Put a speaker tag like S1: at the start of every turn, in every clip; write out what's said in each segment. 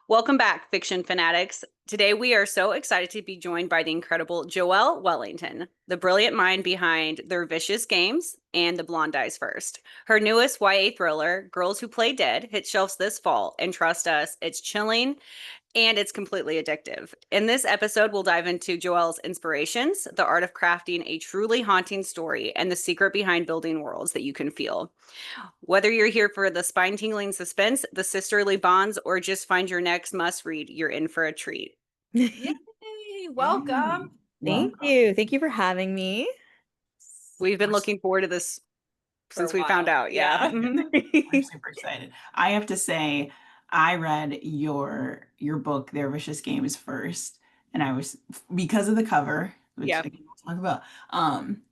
S1: Welcome back, fiction fanatics. Today we are so excited to be joined by the incredible Joelle Wellington, the brilliant mind behind Their Vicious Games and The Blonde Dies First. Her newest YA thriller, Girls Who Play Dead, hit shelves this fall, and trust us, it's chilling and it's completely addictive. In this episode, we'll dive into Joelle's inspirations, the art of crafting a truly haunting story, and the secret behind building worlds that you can feel. Whether you're here for the spine tingling suspense, the sisterly bonds, or just find your next must read, you're in for a treat.
S2: Yay!
S3: Yay.
S2: Welcome.
S3: Thank
S4: Welcome.
S3: you. Thank you for having me.
S1: We've been
S4: We're, s-
S1: looking forward to this
S2: For a
S1: since we found
S2: while.
S1: out. Yeah.
S2: Yeah.
S1: Mhm.
S4: we're super excited. I have to say, I read your book, Their Vicious Games, first, and I was because of the cover, which
S1: Yeah.
S4: I can talk about.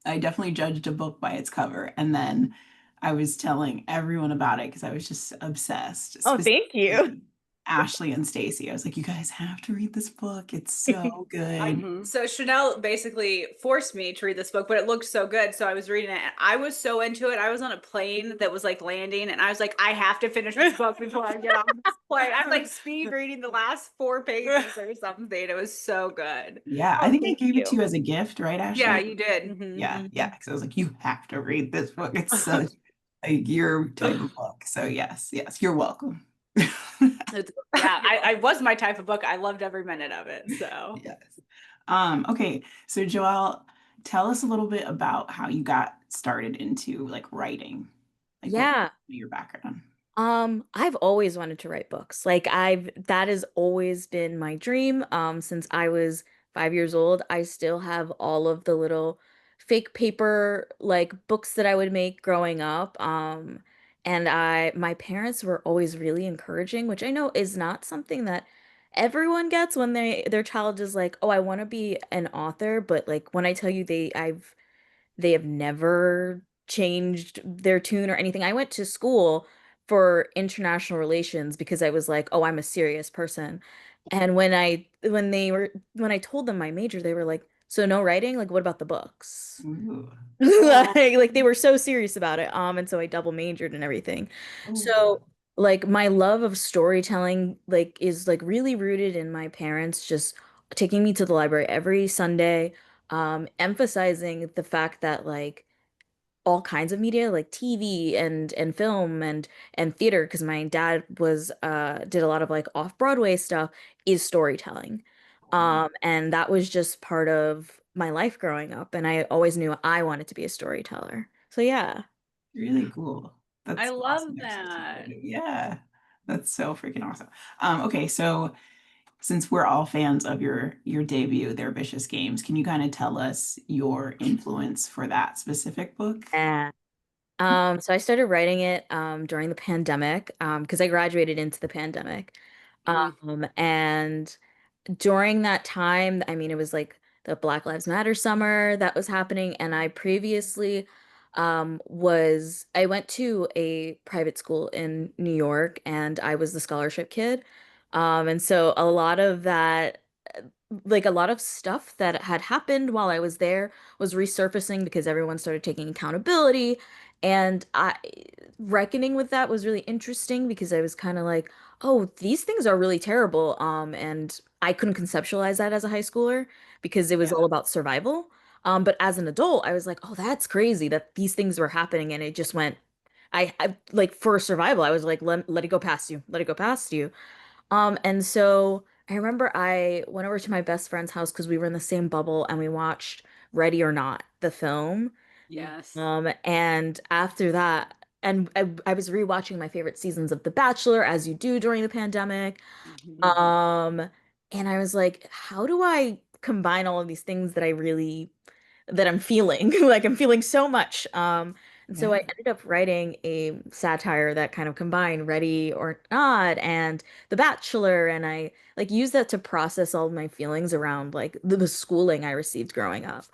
S4: I definitely judged a book by its cover, and then I was telling everyone about it because I was just obsessed.
S3: Oh, thank you.
S4: Specifically, Ashley and Stacy. I was like, you guys have to read this book. It's so good.
S1: Mhm.
S2: So Chanel basically forced me to read this book, but it looked so good. So I was reading it and I was so into it. I was on a plane that was like landing and I was like, I have to finish this book before I get off this plane. I was like speed reading the last 4 pages or something. It was so good.
S4: Yeah, I
S3: Oh,
S4: think I
S3: thank
S4: gave it to
S3: you.
S4: you as a gift, right,
S2: Yeah,
S4: Ashley?
S2: you did.
S1: Mhm.
S4: Yeah, yeah. Because I was like, you have to read this book. It's such like your type of book. So yes, yes, you're welcome.
S2: Yeah, I was my type of book. I loved every minute of it. So
S4: Yes. Okay, so Joelle, tell us a little bit about how you got started into like writing. Like what
S3: Yeah.
S4: your background?
S3: I've always wanted to write books. That has always been my dream. Since I was 5 years old, I still have all of the little fake paper like books that I would make growing up. And my parents were always really encouraging, which I know is not something that everyone gets when their child is like, "Oh, I want to be an author," but like when I tell you they have never changed their tune or anything. I went to school for international relations because I was like, "Oh, I'm a serious person." And when I told them my major, they were like, "So no writing? Like what about the books?"
S4: Ooh.
S1: Oh.
S3: Like they were so serious about it. And so I double majored and everything.
S4: Ooh.
S3: So like my love of storytelling like is like really rooted in my parents just taking me to the library every Sunday, emphasizing the fact that like all kinds of media like TV and film and theater because my dad was did a lot of like off-Broadway stuff is storytelling. And that was just part of my life growing up and I always knew I wanted to be a storyteller. So yeah.
S4: Really cool.
S2: I
S4: That's awesome.
S2: love
S4: You're so
S2: that.
S4: supportive. Yeah. That's so freaking awesome. Okay, so since we're all fans of your debut, Their Vicious Games, can you kind of tell us your influence for that specific book?
S3: Yeah. So I started writing it during the pandemic because I graduated into the pandemic.
S1: Mhm.
S3: And during that time, I mean, it was like the Black Lives Matter summer that was happening, and I previously I went to a private school in New York, and I was the scholarship kid. And so a lot of that, like a lot of stuff that had happened while I was there was resurfacing because everyone started taking accountability. And I reckoning with that was really interesting because I was kind of like, oh, these things are really terrible. And I couldn't conceptualize that as a high schooler because it was
S4: Yeah.
S3: all about survival. But as an adult, I was like, oh, that's crazy that these things were happening. And it just went, I like for survival, I was like, let it go past you, let it go past you. And so I remember I went over to my best friend's house because we were in the same bubble and we watched Ready or Not, the film.
S2: Yes.
S3: And after that, and I was rewatching my favorite seasons of The Bachelor, as you do during the pandemic.
S1: Mhm.
S3: Um, and I was like, how do I combine all of these things that I'm feeling? Like I'm feeling so much. And so I
S4: Yeah.
S3: ended up writing a satire that kind of combined Ready or Not and The Bachelor, and I like used that to process all of my feelings around like the schooling I received growing up.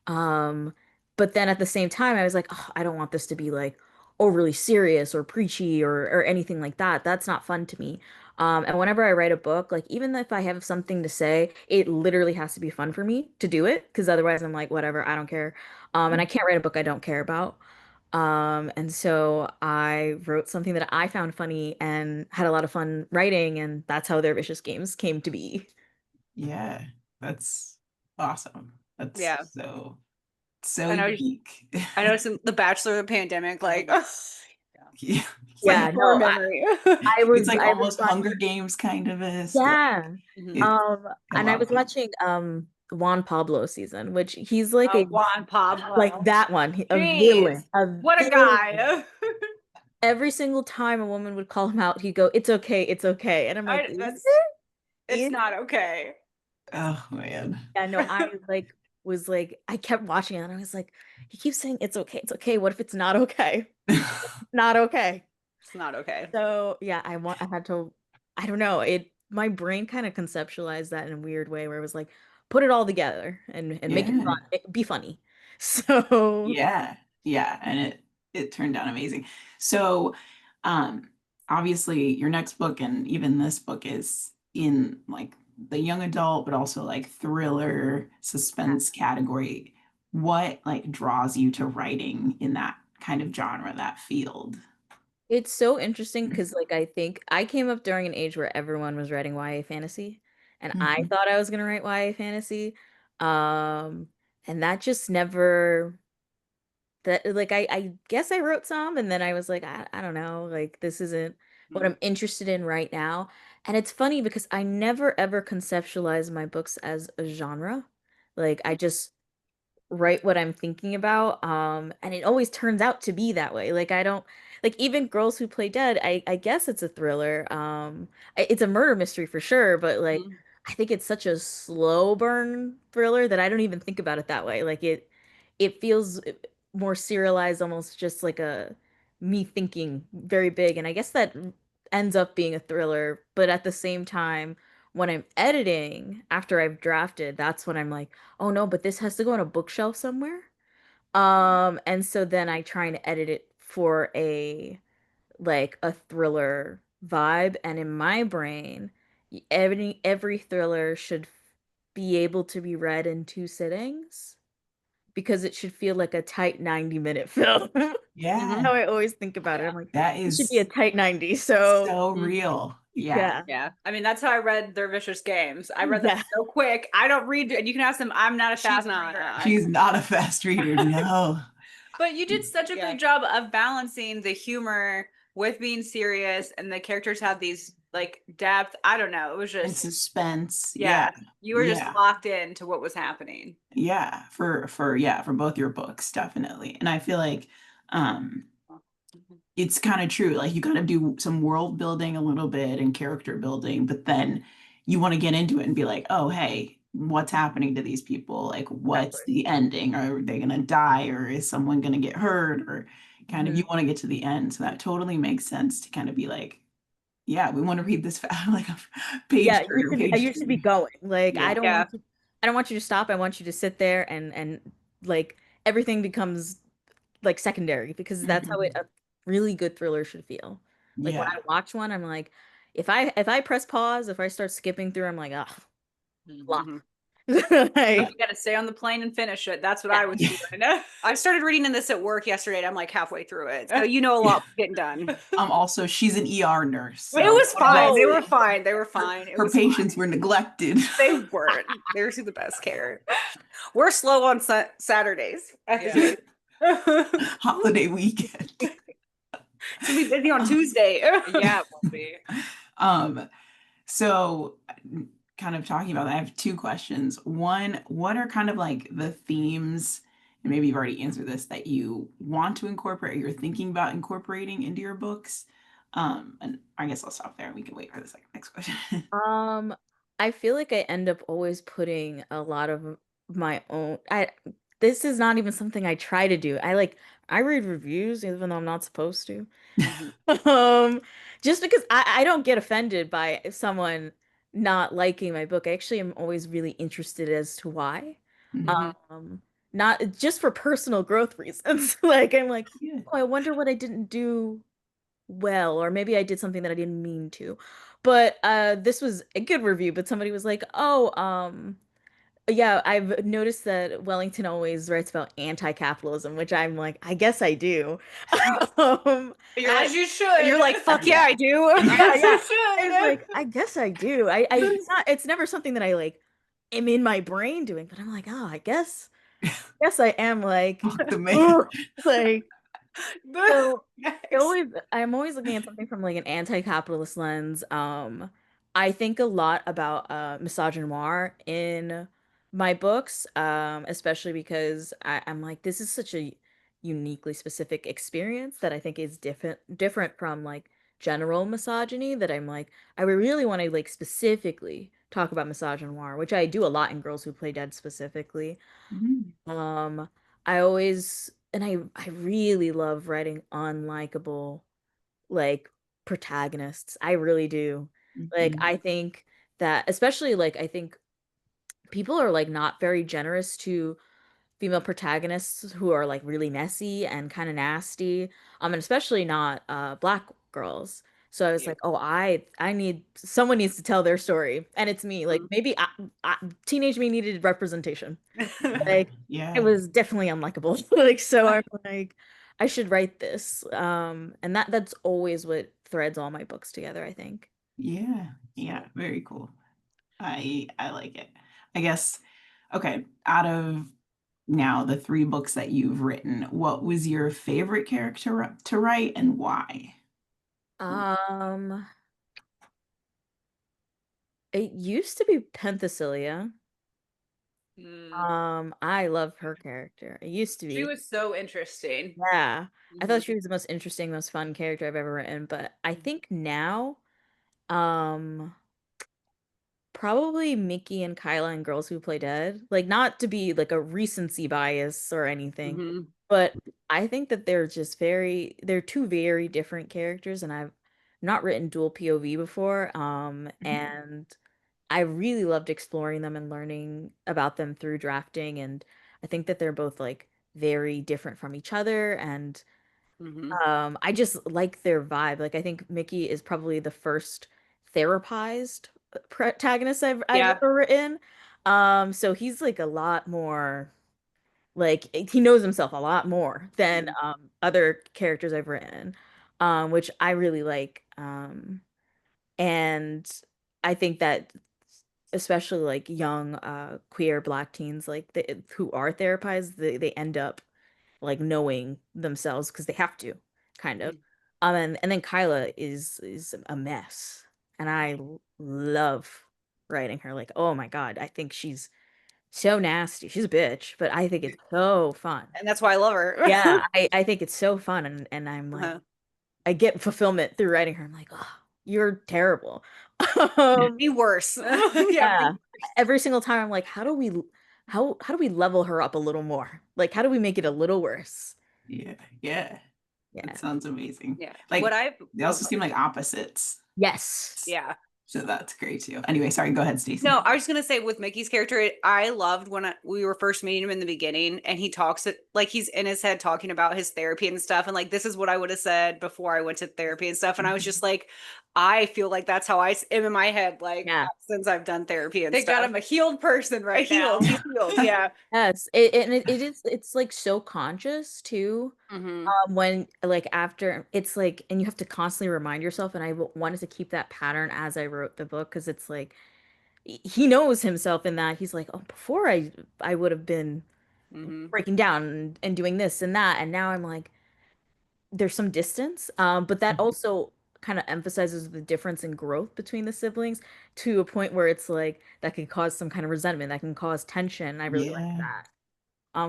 S3: Um, but then at the same time, I was like, oh, I don't want this to be like overly serious or preachy or anything like that. That's not fun to me. And whenever I write a book, like even if I have something to say, it literally has to be fun for me to do it because otherwise I'm like, whatever, I don't care. And I can't write a book I don't care about. And so I wrote something that I found funny and had a lot of fun writing, and that's how their vicious games came to be.
S4: Yeah, that's awesome. That's
S1: Yeah.
S4: so
S1: I know.
S4: unique.
S1: I know since the Bachelor, the pandemic, like
S4: Yeah.
S1: it's like
S3: Yeah,
S1: a core
S3: no,
S1: memory.
S4: It's like
S3: I was
S4: almost Hunger
S3: watching.
S4: Games kind of a story.
S3: Yeah.
S1: Mhm.
S4: It's I
S3: And I
S4: love
S3: was
S4: it.
S3: watching Juan Pablo season, which he's like a
S2: Juan
S3: like
S2: Pablo.
S3: that one, a
S2: Jeez,
S3: villain, a
S2: what a
S3: villain.
S2: guy.
S3: Every single time a woman would call him out, he'd go, "It's okay, it's okay." And I'm like, "Is
S2: That's
S3: it?
S2: it's
S3: Is
S2: not okay.
S4: Oh man.
S3: Yeah, no, I like was like I kept watching it and I was like, he keeps saying it's okay, it's okay. What if it's not okay? Not okay.
S1: It's not okay.
S3: So yeah, I had to I don't know, it my brain kind of conceptualized that in a weird way where it was like, put it all together and make it
S4: Yeah.
S3: fun, be funny. So
S4: Yeah. Yeah. And it turned out amazing. So um obviously your next book and even this book is in like the young adult, but also like thriller, suspense category. What like draws you to writing in that kind of genre, that field?
S3: it's so interesting because like I think I came up during an age where everyone was writing YA fantasy and I
S4: Mhm.
S3: thought I was gonna write YA fantasy. Um and that just never that like I guess I wrote some and then I was like I don't know like this isn't what
S1: Mhm.
S3: I'm interested in right now. And it's funny because I never ever conceptualized my books as a genre. Like I just write what I'm thinking about. And it always turns out to be that way. Like I don't like even Girls Who Play Dead, I guess it's a thriller. It's a murder mystery for sure, but like
S1: Mhm.
S3: I think it's such a slow burn thriller that I don't even think about it that way. Like it feels more serialized, almost just like a me thinking very big. And I guess that ends up being a thriller, but at the same time, when I'm editing after I've drafted, that's when I'm like, oh no, but this has to go on a bookshelf somewhere. And so then I try and edit it for a like a thriller vibe. And in my brain, every thriller should be able to be read in two sittings because it should feel like a tight 90-minute film.
S1: Mhm.
S3: How
S4: Yeah,
S3: I always think about it.
S2: Yeah.
S3: I'm like,
S4: that
S3: it should be a
S4: is
S3: tight 90. So
S4: so
S1: Mhm.
S4: real. Yeah.
S3: yeah.
S1: Yeah.
S2: I mean, that's how I read their vicious games. I read them
S3: Yeah.
S2: so quick. I don't read, and you can ask them. I'm not a
S1: She's
S2: fast
S1: not.
S2: reader.
S4: She's not a fast reader. No.
S2: But you did such a
S1: Yeah.
S2: good job of balancing the humor with being serious, and the characters had these like depth. I don't know. It was
S4: And
S2: just,
S4: suspense. Yeah.
S2: yeah, you were just
S4: Yeah.
S2: locked into what was happening.
S4: Yeah. For both your books, definitely. And I feel like um
S1: Mhm.
S4: it's kind of true. Like you kind of do some world building a little bit and character building, but then you want to get into it and be like, oh, hey, what's happening to these people? Like, what's
S2: Exactly.
S4: the ending? Are they going to die or is someone going to get hurt? Or kind of you
S3: Mhm.
S4: want to get to the end. So that totally makes sense to kind of be like, yeah, we want to read this like a
S3: Yeah,
S4: page through,
S3: you
S4: page
S3: should be
S4: through.
S3: going. Like
S4: Yeah.
S1: Yeah.
S3: I don't want you to stop. I want you to sit there and like everything becomes like secondary because that's how
S4: Mhm.
S3: a really good thriller should feel. Like when
S4: Yeah.
S3: I watch one, I'm like, if I press pause, if I start skipping through, I'm like, ah, blah.
S1: Mhm.
S2: You
S3: Like,
S2: got to stay on the plane and finish it. That's what
S3: yeah.
S2: I was
S4: Yeah.
S2: doing.
S1: I started reading in this at work yesterday and I'm like halfway through it. So you know a
S4: Yeah.
S1: lot getting done.
S4: Also, she's an ER nurse,
S2: It
S4: so
S2: was fine. They
S4: that's
S2: were
S3: Oh,
S2: fine. They were
S4: her,
S2: fine. It
S4: her
S2: was fine.
S4: patients were neglected.
S1: They weren't. They were the best care. We're slow on Saturdays.
S2: Yeah.
S4: Holiday weekend.
S1: It's gonna be busy on Tuesday. Yeah, it will be.
S4: Um, so kind of talking about that, I have two questions. One, what are kind of like the themes, and maybe you've already answered this, that you want to incorporate or you're thinking about incorporating into your books? And I guess I'll stop there and we can wait for the next question.
S3: um, I feel like I end up always putting a lot of my own. I This is not even something I try to do. I read reviews even though I'm not supposed to.
S1: Mhm.
S3: Um, just because I don't get offended by someone not liking my book. I actually am always really interested as to why.
S4: Mhm.
S1: Mhm.
S3: Not just for personal growth reasons. Like I'm like,
S4: Yeah.
S3: oh, I wonder what I didn't do well, or maybe I did something that I didn't mean to. But this was a good review, but somebody was like, "Oh, Yeah, I've noticed that Wellington always writes about anti-capitalism, which I'm like, I guess I do. Um,
S2: As you should.
S1: You're like, fuck yeah,
S4: Yeah.
S1: I do.
S3: yeah,
S2: As you
S3: yeah. I was
S2: should.
S3: like, I guess I do. It's never something that I like am in my brain doing, but I'm like, oh, guess I am like,
S4: Fuck the man.
S3: ooh, like, so
S4: Yes.
S3: I'm always looking at something from like an anti-capitalist lens. I think a lot about misogynoir in my books, especially because I'm like, this is such a uniquely specific experience that I think is different from like general misogyny that I'm like, I would really want to like specifically talk about misogynoir, which I do a lot in Girls Who Play Dead specifically.
S4: Mhm.
S3: Um, I always and I really love writing unlikable like protagonists. I really do. Like
S4: Mhm.
S3: I think that especially like I think people are like not very generous to female protagonists who are like really messy and kind of nasty. And especially not black girls. So I was
S1: Yeah.
S3: like, oh, I need someone needs to tell their story, and it's me. Like maybe teenage me needed representation.
S4: Yeah.
S3: Like it
S4: Yeah.
S3: was definitely unlikable. Like so I'm like I should write this. And that's always what threads all my books together, I think.
S4: Yeah. Yeah. Very cool. I like it. I guess, okay, out of now the three books that you've written, what was your favorite character to write and why?
S3: Um it used to be Penthesilea.
S2: Mm.
S3: I love her character. It used to
S2: She
S3: be.
S2: was so interesting.
S3: Yeah. I thought
S2: Mhm.
S3: she was the most interesting, most fun character I've ever written, but I think now um probably Mickey and Kyla and Girls Who Play Dead. Like, not to be like a recency bias or anything,
S1: Mhm.
S3: but I think that they're two very different characters, and I've not written dual POV before. And I really loved exploring them and learning about them through drafting. And I think that they're both like very different from each other. And
S1: Mhm.
S3: I just like their vibe. Like I think Mickey is probably the first therapized protagonist I've
S1: Yeah.
S3: ever written. So he's like a lot more like he knows himself a lot more than
S1: Mhm.
S3: other characters I've written. Which I really like. And I think that especially like young queer black teens like who are therapized, they end up like knowing themselves because they have to, kind of. And then Kyla is a mess, and love writing her. Like, oh my God, I think she's so nasty. She's a bitch, but I think it's so fun.
S1: And that's why I love her.
S3: Yeah, I think it's so fun, and I'm like,
S1: Uh-huh.
S3: I get fulfillment through writing her. I'm like, oh, you're terrible. Um,
S1: Be worse. Yeah, be
S3: yeah.
S1: worse.
S3: Every single time I'm like, how do we level her up a little more? Like, how do we make it a little worse?
S4: Yeah. Yeah. That
S3: Yeah.
S4: sounds amazing.
S1: Yeah. What
S4: Like
S1: I've
S4: they
S1: oh
S4: also
S1: sorry.
S4: seem like opposites.
S3: Yes.
S1: Yeah.
S4: So that's great too. Anyway, sorry, go ahead, Stacey.
S1: No, I was gonna say with Mickey's character, I loved when we were first meeting him in the beginning, and he talks like he's in his head talking about his therapy and stuff, and like this is what I would have said before I went to therapy and stuff, and I was just like, I feel like that's how am in my head, like
S3: Yeah.
S1: since I've done therapy and
S2: They got
S1: stuff.
S2: him a healed person
S1: A
S2: right now.
S1: healed, he's healed, yeah.
S3: Yes. It's like so conscious too.
S1: Mm-hmm.
S3: When like after it's like, and you have to constantly remind yourself, and wanted to keep that pattern as I wrote the book because it's like he knows himself in that he's like, oh, before I would have been
S1: Mm-hmm.
S3: breaking down and doing this and that, and now I'm like there's some distance, but that also kind of emphasizes the difference in growth between the siblings to a point where it's like that can cause some kind of resentment, that can cause tension. I really like
S4: Yeah.
S3: that.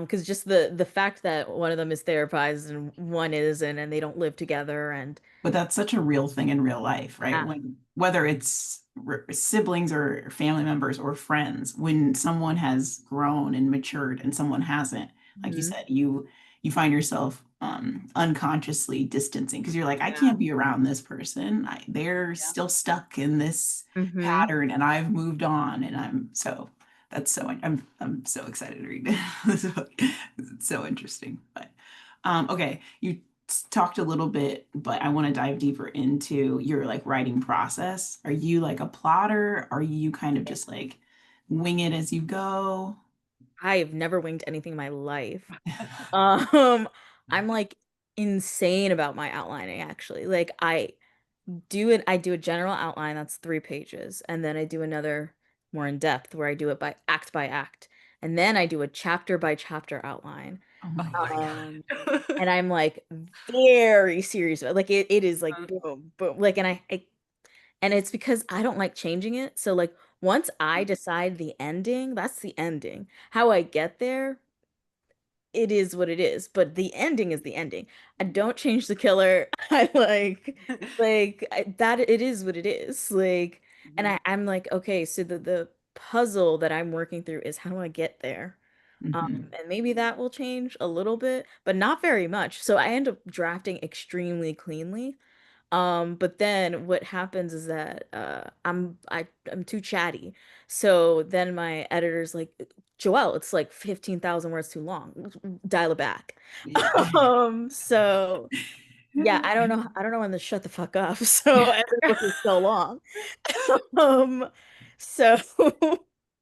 S3: Because just the fact that one of them is therapized and one isn't, and they don't live together, and
S4: But that's such a real thing in real life, right?
S3: yeah,
S4: When whether it's siblings or family members or friends, when someone has grown and matured and someone hasn't, like you
S3: hmm
S4: said, you find yourself unconsciously distancing because you're like, I
S1: Yeah.
S4: can't be around this person. They're
S1: Yeah.
S4: still stuck in this
S3: hmm
S4: pattern, and I've moved on, and that's so I'm so excited to read this book. It's so interesting. But okay, you talked a little bit, but I want to dive deeper into your like writing process. Are you like a plotter? Are you kind of just like wing it as you go?
S3: I've never winged anything in my life. Um, I'm like insane about my outlining actually. Like I do a general outline that's 3 pages, and then I do another more in depth where I do it by act. And then I do a chapter by chapter outline.
S4: Oh my
S1: Oh my
S3: Um,
S1: God.
S3: and I'm like very serious about like it is like
S1: Um,
S3: boom, boom. Like and it's because I don't like changing it. So like once I decide the ending, that's the ending. How I get there, it is what it is, but the ending is the ending. I don't change the killer. I that it is what it is. Like and
S1: Mhm.
S3: I'm like, okay, so the puzzle that I'm working through is how do I get there?
S4: Mhm.
S3: And maybe that will change a little bit, but not very much. So I end up drafting extremely cleanly. But then what happens is that I'm too chatty. So then my editor's like, Joelle, it's like 15,000 words too long. Dial it back.
S4: Yeah.
S3: So yeah, I don't know when to shut the fuck up. So every book is so long. Um, so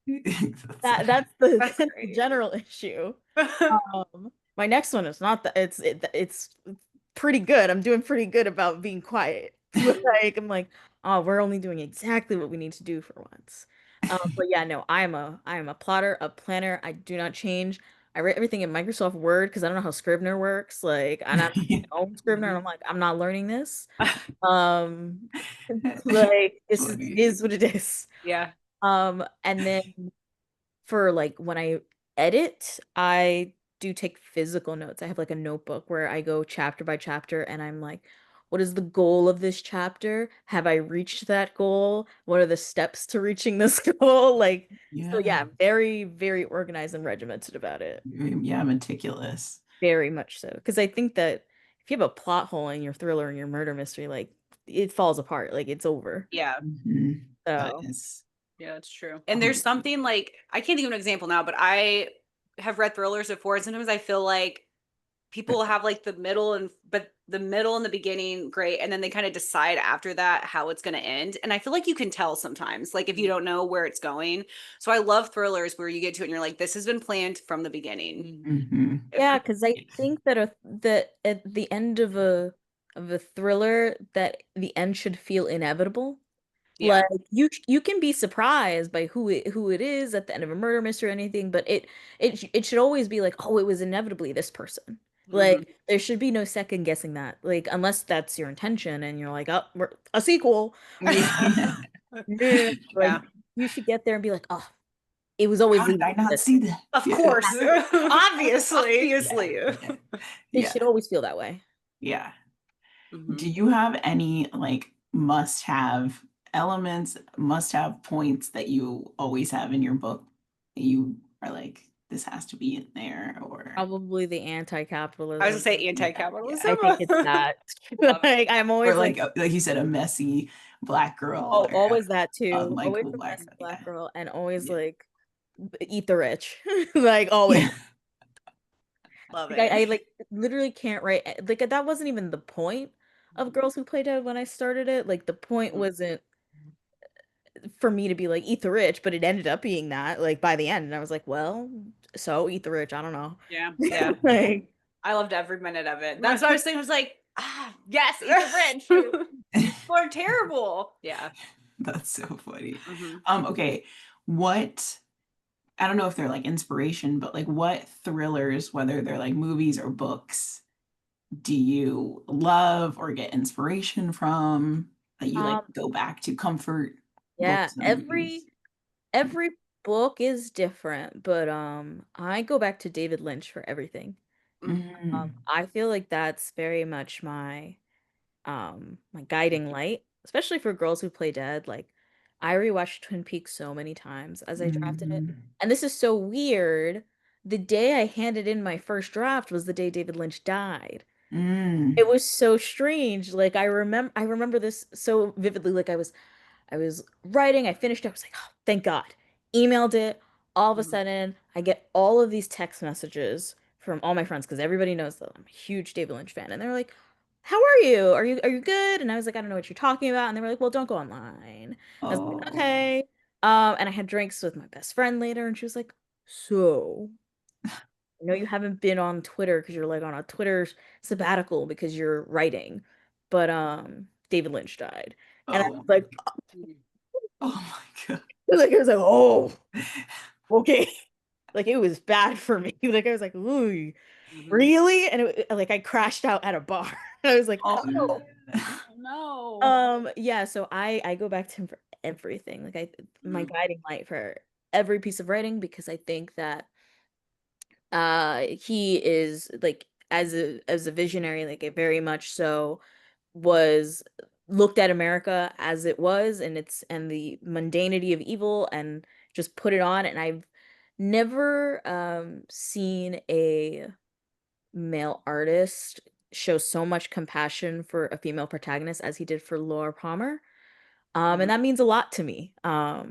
S4: That's-
S1: That's
S3: that's the
S1: great.
S3: general issue. My next one is not that it's pretty good. I'm doing pretty good about being quiet. Like I'm like, oh, we're only doing exactly what we need to do for once. But yeah, no, I am a plotter, a planner. I do not change. I write everything in Microsoft Word because I don't know how Scrivener works. Like, and I'm my own Scrivener, and I'm
S1: Mhm.
S3: like, I'm not learning this. Um, like it
S4: Funny.
S3: is what it is.
S1: Yeah.
S3: And then for like when I edit, I do take physical notes. I have like a notebook where I go chapter by chapter and I'm like, what is the goal of this chapter? Have I reached that goal? What are the steps to reaching this goal? Like, so
S4: Yeah.
S3: yeah, very, very organized and regimented about it.
S4: Yeah, meticulous.
S3: Very much so. Because I think that if you have a plot hole in your thriller and your murder mystery, like it falls apart, like it's over.
S1: Yeah.
S4: Mhm. That
S3: So,
S4: is
S1: Yeah, that's true. And there's
S4: 100%.
S1: something like I can't think of an example now, but I have read thrillers before, and sometimes I feel like people have like the middle and but the middle and the beginning great, and then they kind of decide after that how it's going to end. And I feel like you can tell sometimes, like if you don't know where it's going. So I love thrillers where you get to it and you're like, this has been planned from the beginning.
S4: Mhm.
S3: yeah, because I think that that at the end of a thriller, that the end should feel inevitable.
S1: Yeah.
S3: Like you can be surprised by who it is at the end of a murder mystery or anything, but it should always be like, oh, it was inevitably this person.
S1: Mhm.
S3: Like there should be no second guessing that. Like unless that's your intention and you're like, oh, we're a sequel.
S4: Yeah.
S3: No,
S1: Yeah.
S3: like you should get there and be like, oh, it was always
S4: How did
S3: leading
S4: I
S3: to
S4: not
S3: this.
S4: see that?
S1: Of
S4: Yeah.
S1: course.
S2: Obviously.
S4: Yeah.
S1: Obviously.
S4: Yeah.
S3: It
S4: Yeah.
S3: should always feel that way.
S4: Yeah.
S1: Mhm.
S4: Do you have any like must-have elements, must-have points that you always have in your book that you are like, this has to be in there, or
S3: Probably the
S1: I was gonna
S3: anti-capitalism.
S1: say
S4: yeah,
S1: anti-capitalism.
S4: yeah.
S3: I think it's that.
S1: Love it.
S3: Like I'm
S4: Or
S3: always like,
S4: like you said, a messy black
S3: oh,
S4: girl or
S3: always that
S4: a
S3: too. Always
S4: unlikable
S3: a
S4: black
S3: messy
S4: girl. Yeah.
S3: black girl, and always
S4: Yeah.
S3: like eat the rich. Like always.
S4: Yeah.
S1: Love
S3: Like I
S1: it.
S3: like literally can't write like that wasn't even the point of Girls Who Play Dead when I started it. Like the point
S1: Mhm.
S3: wasn't for me to be like eat the rich, but it ended up being that like by the end, and I was like, well, so eat the rich. I don't know.
S1: Yeah. Yeah.
S3: Like
S1: I loved every minute of it. That's what I was thinking. I was like, ah, yes, eat the rich. People are terrible. Yeah.
S4: That's so funny.
S1: Hmm.
S4: Okay. What I don't know if they're like inspiration, but like what thrillers, whether they're like movies or books, do you love or get inspiration from that you like
S3: um
S4: go back to comfort
S3: yeah,
S4: books or movies?
S3: every book is different, but I go back to David Lynch for everything.
S4: Mm,
S3: I feel like that's very much my guiding light, especially for Girls Who Play Dead. Like I rewatched Twin Peaks so many times as I drafted it.
S4: mhm,
S3: And this is so weird. The day I handed in my first draft was the day David Lynch died.
S4: mm.
S3: It was so strange. Like I remember this so vividly. Like I was writing, I finished it, I was like, oh, thank God. Emailed it. All of a
S1: Hmm.
S3: sudden, I get all of these text messages from all my friends because everybody knows that I'm a huge David Lynch fan. And they're like, how are you? Are you good? And I was like, I don't know what you're talking about. And they were like, well, don't go online. I was like,
S4: Oh,
S3: okay. And I had drinks with my best friend later, and she was like, "So, I know you haven't been on Twitter because you're like on a Twitter sabbatical because you're writing, but David Lynch died." And I was
S4: Oh,
S3: like,
S4: oh my God.
S3: I was like, "Oh, okay." Like it was bad for me. Like I was like, "Ooh, really?" And like I crashed out at a bar. I was like,
S4: Oh,
S3: "Oh."
S2: No.
S3: Yeah, so I go back to him for everything. Like my
S2: Mhm.
S3: guiding light for every piece of writing because I think that he is like as a visionary, like it very much so was looked at America as it was and the mundanity of evil and just put it on. And I've never seen a male artist show so much compassion for a female protagonist as he did for Laura Palmer. And that means a lot to me.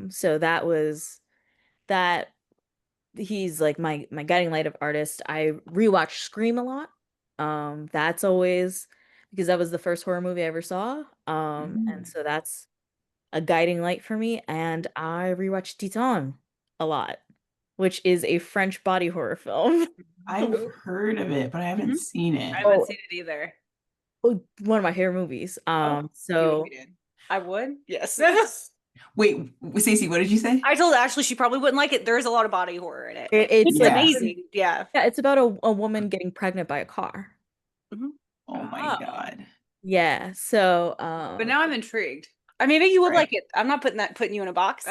S3: So that was that he's like my guiding light of artist. I rewatch Scream a lot. That's always because that was the first horror movie I ever saw. And so that's a guiding light for me. And I rewatch Titan a lot, which is a French body horror film.
S4: I've heard of it, but I haven't
S2: Mhm.
S4: seen
S2: I
S4: it.
S2: haven't
S3: Oh,
S2: seen it either.
S3: one of my favorite movies.
S4: Oh,
S1: You
S3: So
S1: would read
S2: I would.
S1: it. Yes.
S4: wait, Stacey, what did you say?
S1: I told Ashley she probably wouldn't like it. There's a lot of body horror in it.
S3: it's
S1: It's
S3: like
S4: Yeah.
S1: amazing. Yeah.
S3: yeah, it's about a woman getting pregnant by a car.
S1: Mhm.
S4: Oh my
S2: Oh.
S4: God.
S3: Yeah, so
S2: But now I'm intrigued.
S1: I mean, maybe you would
S4: Right.
S1: like it. I'm not putting you in a box.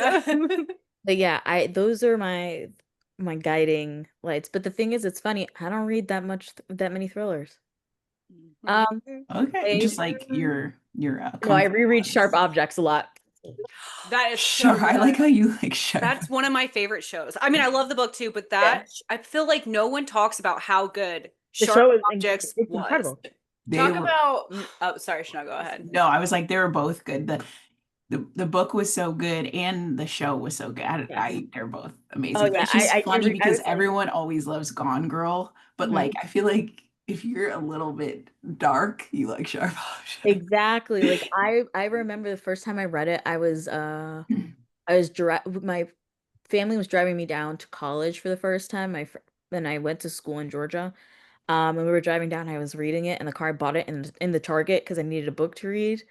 S3: but yeah, I those are my guiding lights. But the thing is, it's funny, I don't read that many thrillers. Um,
S4: Okay,
S3: I
S4: just like your
S3: no, I
S4: comfort
S3: reread Sharp
S4: ones.
S3: Objects a lot.
S2: That is
S4: Sure,
S2: so
S4: I like
S2: good.
S4: how you like sure.
S1: That's one of my favorite shows. I mean, I love the book too, but that I feel like no one talks about how good
S3: The
S1: Sharp
S3: show is
S1: Objects
S3: it's
S1: was.
S3: incredible.
S4: They
S2: Talk
S4: were
S2: about. Oh, sorry, Chanel. Go ahead.
S4: no, I was like they were both good. The book was so good and the show was so good.
S3: Yes.
S4: They're both
S3: Oh
S4: amazing. But
S3: yeah,
S4: it's just
S3: I do.
S4: funny
S3: I
S4: because
S3: would say,
S4: everyone always loves Gone Girl, but
S3: mhm.
S4: like I feel like if you're a little bit dark, you like Sharp Objects.
S3: Exactly. Like I remember the first time I read it, I was my family was driving me down to college for the first time. And I went to school in Georgia. And we were driving down, I was reading it in the car. I bought it in the Target because I needed a book to read.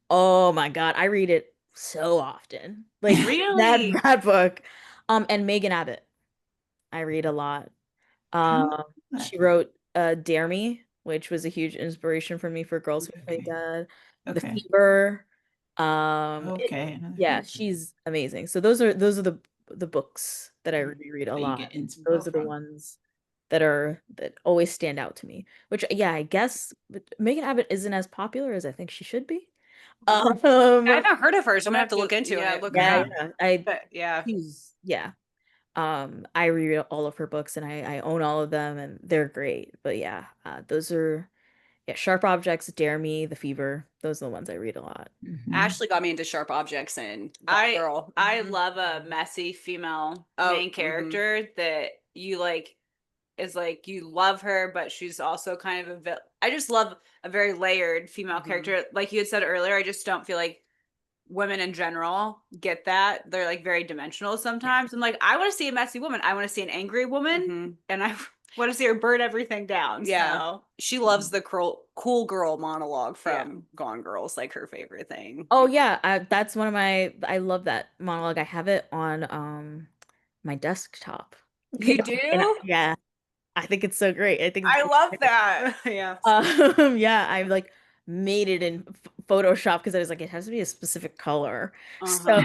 S3: Oh my God, I read it so often. Like
S2: Really?
S3: that book. And Megan Abbott, I read a lot. Um, she wrote Dare Me, which was a huge inspiration for me for Girls Who Play
S4: Okay.
S3: Dead. The
S4: Okay.
S3: Fever.
S4: Okay. Another
S3: Yeah,
S4: thing.
S3: she's amazing. So those are the books that I reread a
S4: That you
S3: lot.
S4: get inspo
S3: Those are the
S4: from.
S3: ones that always stand out to me. Which yeah, I guess but Megan Abbott isn't as popular as I think she should be. Um,
S1: I haven't heard of her, so I'm gonna have to look into
S2: Yeah,
S1: it.
S2: look her
S3: yeah,
S2: up.
S3: yeah,
S1: But yeah.
S3: yeah. I reread all of her books and I own all of them and they're great. But yeah, those are yeah, Sharp Objects, Dare Me, The Fever. Those are the ones I read a lot.
S4: Mhm.
S1: Ashley got me into Sharp Objects and
S2: I
S1: Girl.
S2: I love a messy female main character that you like is like you love her, but she's also kind of I just love a very layered female character. Like you had said earlier, I just don't feel like women in general get that. They're like very dimensional sometimes. I'm like, I want to see a messy woman. I want to see an angry woman, and I want to see her burn everything down.
S1: Yeah.
S2: So
S1: She loves the cool girl monologue from Gone Girl's like her favorite thing.
S3: Oh yeah, that's one of I love that monologue. I have it on my desktop.
S2: you do?
S3: Yeah, I think it's so great. I think
S2: I
S3: it's
S2: love that.
S1: Yeah.
S3: yeah, I like made it in Photoshop because I was like it has to be a specific color.
S1: Uh-huh.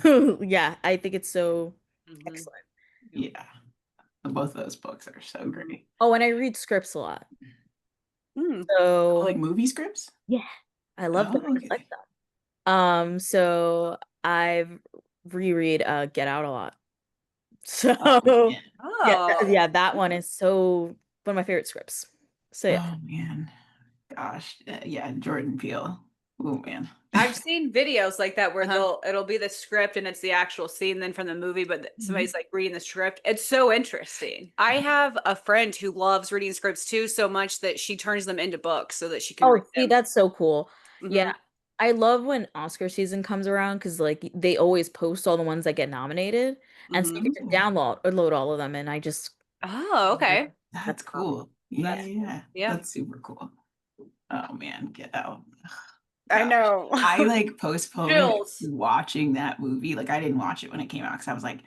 S3: So yeah, I think it's so
S2: Mhm.
S3: excellent.
S4: Yeah. Both of those books are so great.
S3: Oh, and I read scripts a lot.
S1: Mm.
S4: Oh,
S3: So
S4: like movie scripts?
S3: yeah, I love them.
S4: Oh,
S3: I just like
S4: okay.
S3: them. So I've reread Get Out a lot. So
S4: Oh, man.
S3: yeah,
S2: Oh.
S3: yeah, that one is so one of my favorite scripts. So yeah.
S4: Oh, man. Gosh. Yeah, Jordan Peele. Oh, man.
S2: I've seen videos like that where
S1: Uh-huh.
S2: it'll be the script and it's the actual scene then from the movie, but
S3: Mm-hmm.
S2: somebody's like reading the script. It's so interesting.
S1: I have a friend who loves reading scripts too so much that she turns them into books so that she can
S3: Oh,
S1: read
S3: see,
S1: them.
S3: that's so cool.
S1: Mhm.
S3: Yeah. I love when Oscar season comes around because like they always post all the ones that get nominated, and so you
S1: Mhm.
S3: can just
S4: Ooh,
S3: download or load all of them, and I just
S1: Oh, okay.
S3: that's
S4: that's
S3: awesome.
S4: cool. Yeah,
S1: That's
S4: yeah,
S1: yeah.
S4: that's super cool. Oh man, Get Out.
S1: I
S4: Gosh.
S1: know.
S4: I like postponed
S2: Chills.
S4: watching that movie. Like I didn't watch it when it came out because I was like,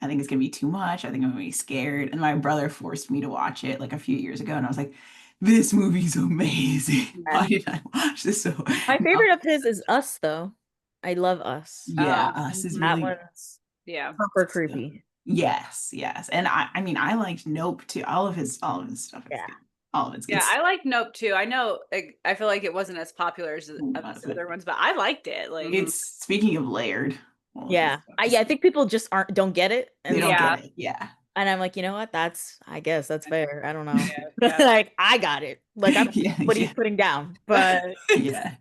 S4: I think it's gonna be too much. I think I'm gonna be scared. And my brother forced me to watch it like a few years ago, and I was like, this movie's amazing.
S3: Yeah.
S4: Why did I watch this? So
S3: My
S4: now,
S3: favorite of his is Us, though. I love Us.
S4: yeah,
S1: Oh,
S4: Us is
S3: That
S4: really
S1: mhm.
S4: good.
S3: one's
S1: Yeah.
S3: proper
S4: So,
S3: creepy.
S4: yes, yes. And I mean I liked Nope too. All of his stuff is
S3: Yeah.
S4: good. All of it's good.
S1: Yeah, I like Nope too. I know like, I feel like it wasn't as popular as
S4: Was
S1: the
S4: it?
S1: other ones, but I liked it. Like,
S2: Mhm.
S4: It's speaking of layered, all of his
S3: Yeah.
S4: stuff
S3: Yeah,
S4: is
S3: I think people just don't get it.
S4: they
S3: And
S4: don't
S1: yeah,
S4: get it. Yeah.
S3: I'm like, you know what? I guess that's fair. I don't know.
S1: yeah, yeah.
S3: Like I got it. Like I don't
S4: Yeah,
S3: know what he's
S4: yeah,
S3: putting down, but
S4: yeah.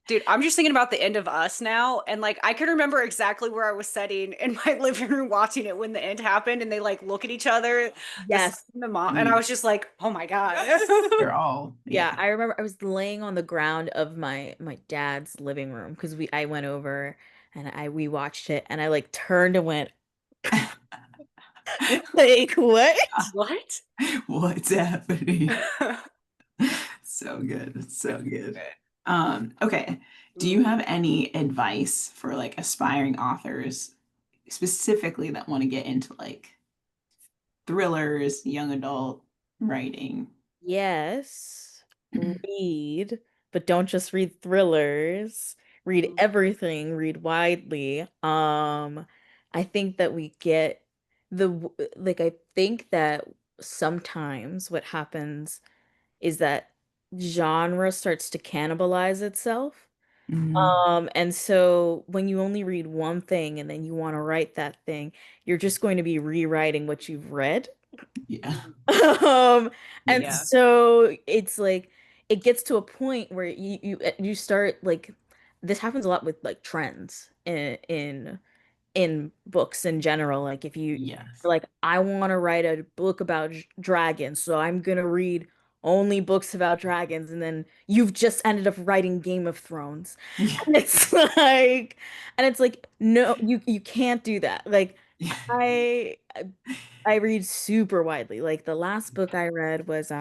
S1: Dude, I'm just thinking about the end of Us now, and like I can remember exactly where I was sitting in my living room watching it when the end happened, and they like look at each other, the son
S3: yes.
S1: and the mom, and I
S4: Mm,
S1: was just like, oh my God.
S4: they're all
S3: Yeah,
S4: yeah.
S3: I remember I was laying on the ground of my dad's living room because I went over and we watched it and I like turned and went like what?
S1: What?
S4: What's happening? So good. It's so good. Okay. Do you
S1: Ooh.
S4: have any advice for like aspiring authors specifically that want to get into like thrillers, young adult writing?
S3: Yes, read, but don't just read thrillers. Read
S1: Mm,
S3: everything, read widely. I think that we get like I think that sometimes what happens is that genre starts to cannibalize itself.
S4: Mhm.
S3: And so when you only read one thing and then you want to write that thing, you're just going to be rewriting what you've read.
S4: Yeah.
S1: mm,
S3: Um, and
S4: Yeah.
S1: yeah.
S3: so it's like it gets to a point where you start like this happens a lot with like trends in books in general. Like if you
S4: Yes.
S3: like, I want to write a book about dragons, so I'm gonna read only books about dragons, and then you've just ended up writing Game of Thrones.
S4: Yeah.
S3: And it's like, no, you can't do that. Like
S4: Yeah.
S3: I I read super widely. Like the last book I read was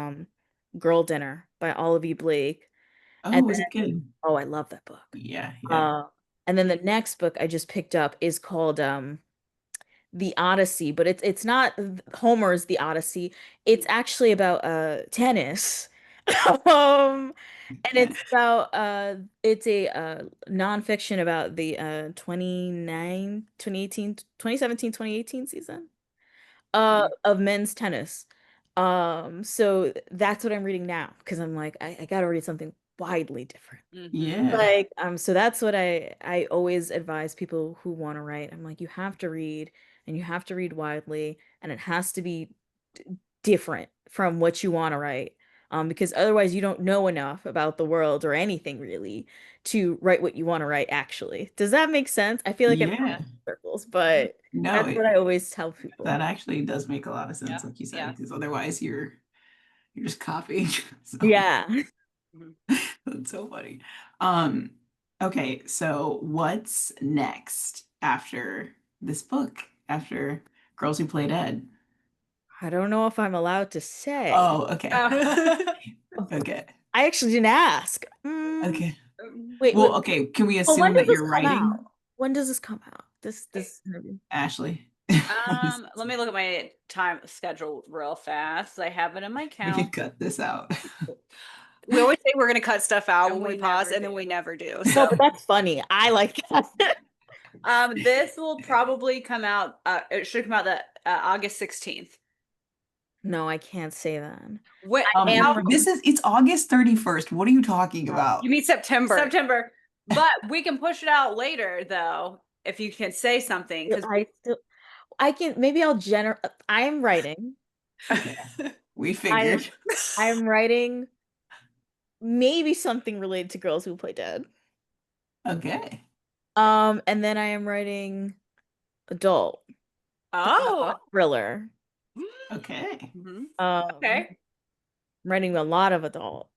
S3: Girl Dinner by Olivia Blake. And
S4: Oh, is it
S3: then,
S4: good?
S3: oh, I love that book.
S4: Yeah, yeah.
S3: Uh, and then the next book I just picked up is called The Odyssey, but it's not Homer's The Odyssey. It's actually about tennis. Um and
S4: Okay.
S3: it's a nonfiction about the 2017 2018 season
S1: Mhm.
S3: of men's tennis. So that's what I'm reading now because I'm like I gotta read something widely different.
S1: Mhm.
S4: Yeah.
S3: Like, so that's what I always advise people who want to write. I'm like, you have to read and you have to read widely and it has to be different from what you want to write. Because otherwise you don't know enough about the world or anything really to write what you want to write actually. Does that make sense? I feel like I'm talking
S4: Yeah.
S3: in circles, but
S4: No,
S3: that's what I always tell
S4: that
S3: people.
S4: actually does make a lot of
S1: Yeah.
S4: sense, like you said,
S1: Yeah.
S4: because otherwise you're just copying. So
S3: Yeah.
S1: Mhm.
S4: that's so funny. Um, okay, so what's next after this book? After Girls Who Play Dead?
S3: I don't know if I'm allowed to say.
S4: Oh, okay.
S1: Oh.
S4: Okay.
S3: I actually didn't ask.
S4: Okay.
S3: Wait,
S4: Well,
S3: wait.
S4: okay, can we
S3: Well, when
S4: assume
S3: does
S4: that
S3: this
S4: you're
S3: come
S4: writing,
S3: out? When does this come out? This interview.
S4: Ashley?
S1: Let me look at my time schedule real fast. I have it in my
S4: We can
S1: calendar.
S4: cut this out.
S1: We always say we're gonna cut stuff out
S2: And
S1: when we
S2: we
S1: pause,
S2: never
S1: and then
S2: do.
S1: we never do.
S3: No,
S1: So,
S3: but that's funny. I like that.
S1: this will probably come out. It should come out the August 16th.
S3: No, I can't say that.
S1: What?
S3: I am
S4: This
S3: writing.
S4: is it's August 31st. What are you talking about?
S1: You mean September?
S2: September.
S1: But we can push it out later, though, if you can say something. Because
S3: I still I can maybe I'll I am writing.
S4: Okay. We
S3: I
S4: figured.
S3: I'm writing maybe something related to Girls Who Play Dead.
S4: Okay.
S3: And then I am writing adult
S1: oh,
S3: thriller.
S4: Okay.
S1: Mhm.
S3: Um,
S1: Okay.
S3: I'm writing a lot of adult.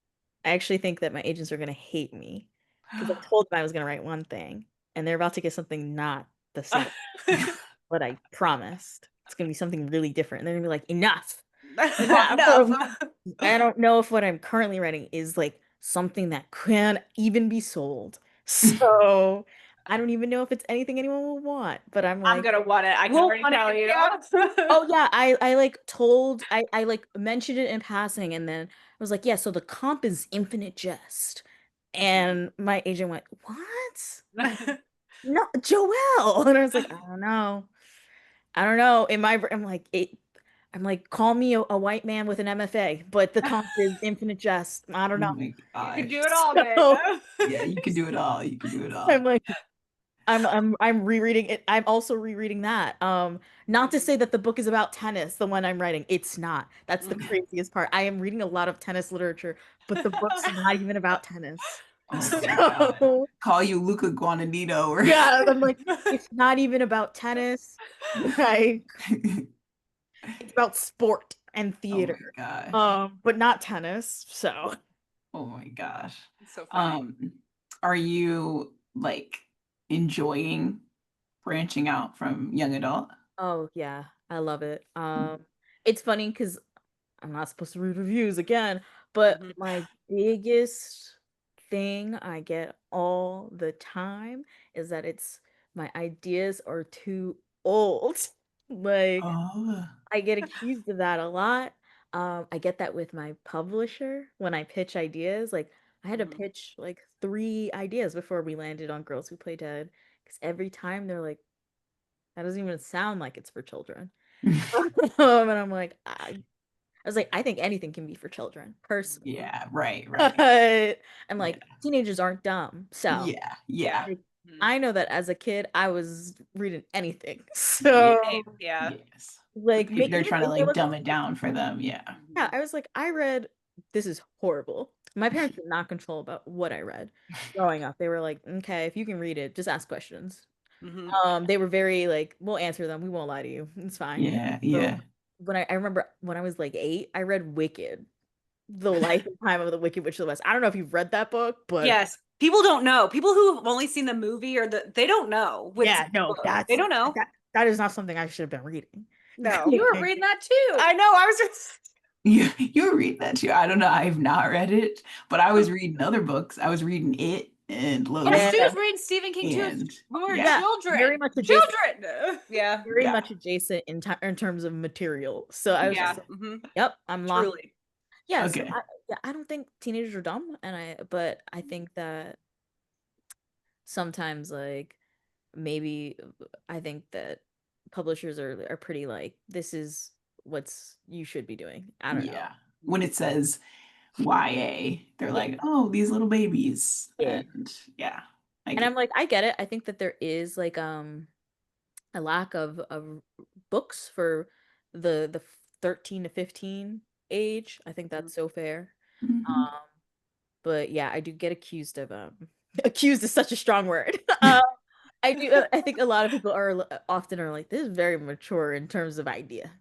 S3: I actually think that my agents are gonna hate me because I told them I was gonna write one thing, and they're about to get something not the same what I promised. It's gonna be something really different. And they're gonna be like, enough.
S1: Enough.
S3: I don't know if what I'm currently writing is like something that can even be sold. So I don't even know if it's anything anyone will want. But I'm
S2: I'm
S3: like,
S2: gonna want it. I can
S3: we'll
S2: already
S3: want it,
S2: tell you.
S3: yeah. Oh yeah, I like told I like mentioned it in passing, and then I was like, yeah, so the comp is Infinite Jest. And my agent went, what? No, Joelle. And I was like, I don't know. I don't know. I'm like, call me a white man with an MFA, but the comp is Infinite Jest. I don't
S4: Oh
S3: know.
S4: my
S2: You can
S4: gosh.
S2: do it all,
S3: So
S2: man.
S4: Yeah, you can do it all. You can do it all.
S3: I'm like, I'm rereading it. I'm also rereading that. Not to say that the book is about tennis, the one I'm writing. It's not. That's the craziest part. I am reading a lot of tennis literature, but the book's not even about tennis.
S4: Oh my God.
S3: So
S4: Call you Luca Guadagnino or
S3: yeah, I'm like, it's not even about tennis. Like, it's about sport and
S4: Oh my
S3: theater.
S4: gosh.
S3: But not tennis. So
S4: Oh my gosh.
S1: It's so funny.
S4: Are you like enjoying branching out from young adult?
S3: oh yeah, I love it. It's funny because I'm not supposed to read reviews again, but
S1: Mhm.
S3: my biggest thing I get all the time is that it's my ideas are too old. Like,
S4: Oh.
S3: I get accused of that a lot. I get that with my publisher when I pitch ideas. Like, I had to
S1: Mhm.
S3: pitch like 3 ideas before we landed on Girls Who Play Dead. Because every time they're like, that doesn't even sound like it's for children. And I'm like, I was like, I think anything can be for children, personally.
S4: Yeah, right, right.
S3: But I'm
S4: Yeah.
S3: like, teenagers aren't dumb. So
S4: Yeah, yeah,
S3: like,
S1: Mhm.
S3: I know that as a kid, I was reading anything.
S4: yeah,
S1: Same,
S3: So
S1: yeah.
S4: yes.
S3: like,
S4: Maybe they're
S3: even
S4: trying to
S3: if there
S4: like
S3: was,
S4: dumb it down for them. Yeah.
S3: yeah, I was like, I read, this is horrible. My parents did not control about what I read growing up. They were like, okay, if you can read it, just ask questions.
S1: Mhm.
S3: They were very like, we'll answer them. We won't lie to you. It's fine.
S4: Yeah,
S3: So
S4: yeah.
S3: when I remember when I was like 8, I read Wicked, The Life and Time of the Wicked Witch of the West. I don't know if you've read that book, but
S1: Yes. People don't know. People who have only seen the movie or they don't know what's in
S3: yeah,
S1: the
S3: no,
S1: book. They
S3: that's
S1: don't know.
S3: that is not something I should have been reading.
S1: No.
S2: You were reading that too.
S1: I know. I was just
S4: You read that too. I don't know. I've not read it, but I was reading other books. I was reading It and
S2: Yes,
S3: Yeah,
S2: she was
S4: Logan
S2: reading Stephen King too.
S4: and
S2: We were
S4: yeah,
S3: yeah, very
S2: children.
S3: much adjacent,
S2: Children.
S1: yeah.
S3: very
S4: yeah.
S3: much adjacent in terms of material. So I was
S1: Yeah.
S3: just like,
S1: Mhm.
S3: yep, I'm locked.
S1: Truly.
S3: Yeah, so
S4: Okay.
S3: yeah, I don't think teenagers are dumb, but I think that sometimes like maybe I think that publishers are pretty like, this is what's you should be doing. I don't know.
S4: Yeah. When it says YA, they're
S3: Yeah.
S4: like, oh, these little babies.
S3: Yeah.
S4: And yeah, I
S3: And I'm
S4: get
S3: like, I get it. I think that there is like a lack of books for the 13 to 15 age. I think
S1: Mhm.
S3: that's so fair.
S4: Mhm.
S3: Um, but yeah, I do get accused of accused is such a strong word. I do. I think a lot of people often are like, this is very mature in terms of idea,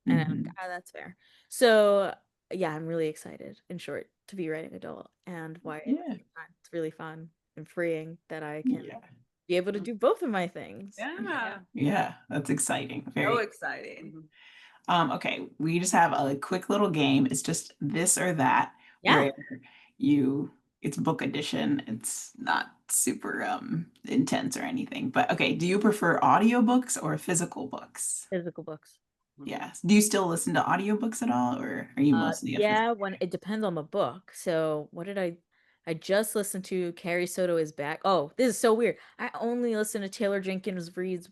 S3: and I'm like,
S4: Mhm.
S3: that's fair. So yeah, I'm really excited, in short, to be writing adult and YA at the
S4: Yeah.
S3: same time. It's really fun and freeing that I can
S4: Yeah.
S3: be able to
S1: Mhm.
S3: do both of my things.
S1: Yeah.
S4: Yeah. That's exciting.
S1: So
S4: Very.
S1: exciting.
S2: Mm-hmm.
S4: Okay, we just have a quick little game. It's just this or that,
S3: Yeah,
S4: where you it's book edition. It's not super intense or anything. But okay, do you prefer audiobooks or physical books?
S3: physical books.
S4: Yes. Do you still listen to audiobooks at all, or are you mostly a
S3: Yeah,
S4: physical
S3: when
S4: guy?
S3: it depends on the book. So what did I just listened to Carrie Soto is back. Oh, this is so weird. I only listen to Taylor Jenkins Reid's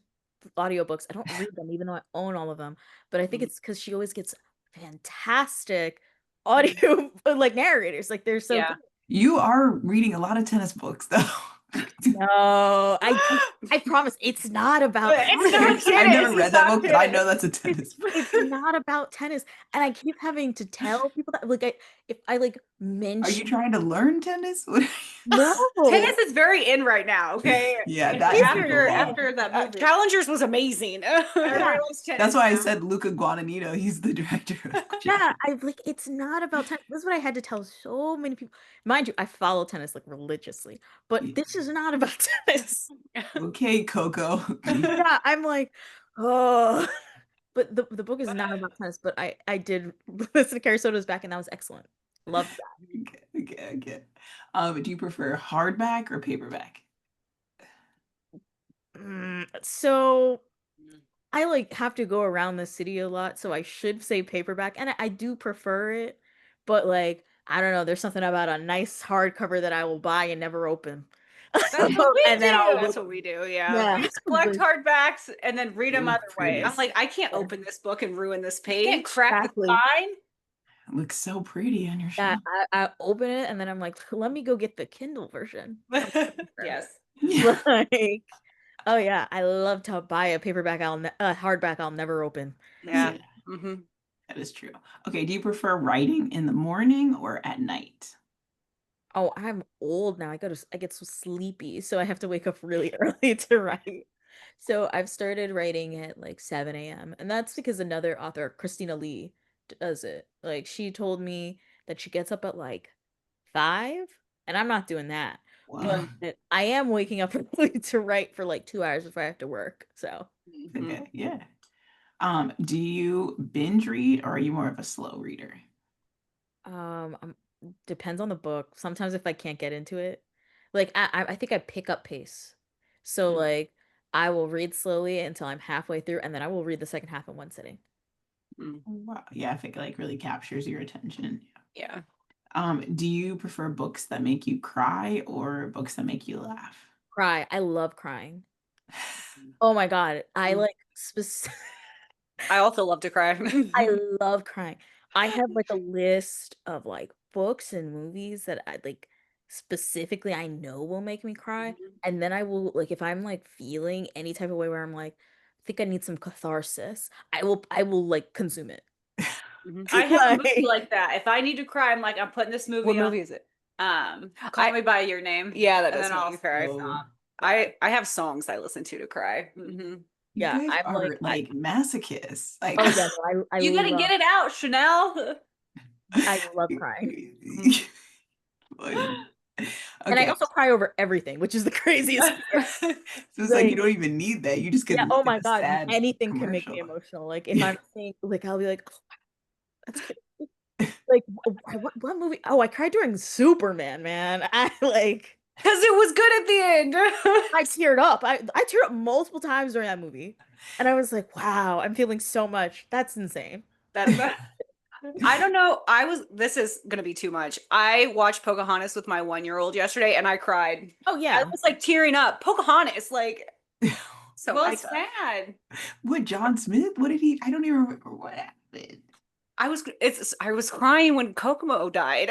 S3: audiobooks. I don't read them, even though I own all of them. But I think
S1: Mhm.
S3: it's because she always gets fantastic audio like narrators. Like they're so
S1: Yeah.
S3: good.
S4: You are reading a lot of tennis books, though.
S3: No, I promise it's not about
S2: It's not
S3: tennis.
S4: I've
S2: tennis.
S4: never
S2: He's
S4: read that
S2: not
S4: book, but I
S2: kidding.
S4: know that's a
S3: It's
S4: tennis book.
S3: it's not about tennis. And I keep having to tell people that like if I like
S4: Are
S3: mention.
S4: you trying to learn tennis? What are
S3: No.
S2: Tennis is very in right now. Okay.
S4: Yeah,
S2: And
S4: that is
S2: after
S4: the law.
S2: after that movie,
S1: Challengers was amazing.
S2: everybody loves tennis.
S4: That's why I
S2: now.
S4: said Luca Guadagnino. He's the director of
S3: Yeah, I like it's not about tennis. This is what I had to tell so many people. Mind you, I follow tennis like religiously, but
S4: Yeah.
S3: this is not about tennis.
S4: Okay, Coco.
S3: Yeah, I'm like, oh, but the book is not about tennis. But I did listen to Carrie Soto's back, and that was excellent. Loved that.
S4: Okay. Do you prefer hardback or paperback?
S3: So I like have to go around the city a lot, so I should say paperback, and I do prefer it, but like I don't know, there's something about a nice hardcover that I will buy and never open.
S2: That's what we
S3: And then I'll
S2: do.
S1: That's
S3: look,
S1: what we do. Yeah.
S3: yeah.
S2: We just collect hardbacks and then read them
S4: Ooh,
S2: other ways.
S1: I'm like, I can't
S3: Yeah.
S1: open this book and ruin this
S2: Can't
S1: page.
S2: crack the
S3: Exactly.
S2: spine.
S4: It looks so pretty on your
S3: Yeah,
S4: shelf.
S3: I open it and then I'm like, let me go get the Kindle version.
S1: Yes.
S4: Yeah,
S3: Like, oh yeah, I love to buy a paperback hardback I'll never open.
S1: Yeah.
S4: yeah,
S1: hmm
S4: that is true. Okay, do you prefer writing in the morning or at night?
S3: Oh, I'm old now. I get so sleepy, so I have to wake up really early to write. So I've started writing at like 7 a.m. And that's because another author, Christina Lee, does it. Like she told me that she gets up at like 5, and I'm not doing that.
S4: Wow.
S3: But I am waking up early to write for like 2 hours before I have to work. So
S4: Okay, yeah. Do you binge read or are you more of a slow reader?
S3: um depends on the book. Sometimes if I can't get into it, like I think I pick up pace. So
S1: Mm.
S3: like I will read slowly until I'm halfway through, and then I will read the second half in one sitting.
S1: Mm.
S4: Wow. Yeah, I think it like really captures your attention.
S1: Yeah.
S4: Do you prefer books that make you cry or books that make you laugh?
S3: Cry. I love crying. Oh my God. I
S1: Mm.
S3: like
S1: I also love to cry.
S3: I love crying. I have like a list of like books and movies that I like specifically I know will make me cry. And then I will like if I'm like feeling any type of way where I'm like, I think I need some catharsis, I will like consume it.
S2: I have a movie
S3: Like,
S2: like that. If I need to cry, I'm like, I'm putting this movie
S1: What
S2: on.
S1: movie is it?
S2: Call Me by Your Name.
S1: Yeah, that
S2: And
S1: does
S2: then
S1: make
S2: I'll
S1: me cry.
S4: Oh,
S1: I have songs I listen to cry.
S4: you
S3: yeah,
S4: guys
S3: I'm
S4: are like masochists. Like,
S3: oh yeah, no,
S2: You gotta get it out, Chanel.
S3: I love crying.
S4: Funny.
S3: And I
S4: Okay,
S3: also cry over everything, which is the craziest part.
S4: so it's like you
S3: Like,
S4: don't even need that. You just
S3: yeah,
S4: can
S3: oh
S4: look at
S3: my
S4: the
S3: God,
S4: sad
S3: anything can make
S4: commercial.
S3: me emotional. Like if
S4: Yeah.
S3: I'm seeing, like I'll be like, oh, that's good. Like what movie? Oh, I cried during Superman, man. I like
S1: Because it was good at the end.
S3: I teared up. I teared up multiple times during that movie, and I was like, wow, I'm feeling so much. That's insane.
S1: That I don't know. This is gonna be too much. I watched Pocahontas with my 1-year-old yesterday and I cried.
S3: Oh
S1: I
S3: yeah,
S1: was like tearing up. Pocahontas, like so
S2: Well,
S1: I,
S2: sad.
S4: What, John Smith? What did he? I don't even remember what happened.
S1: I was crying when Kokomo died.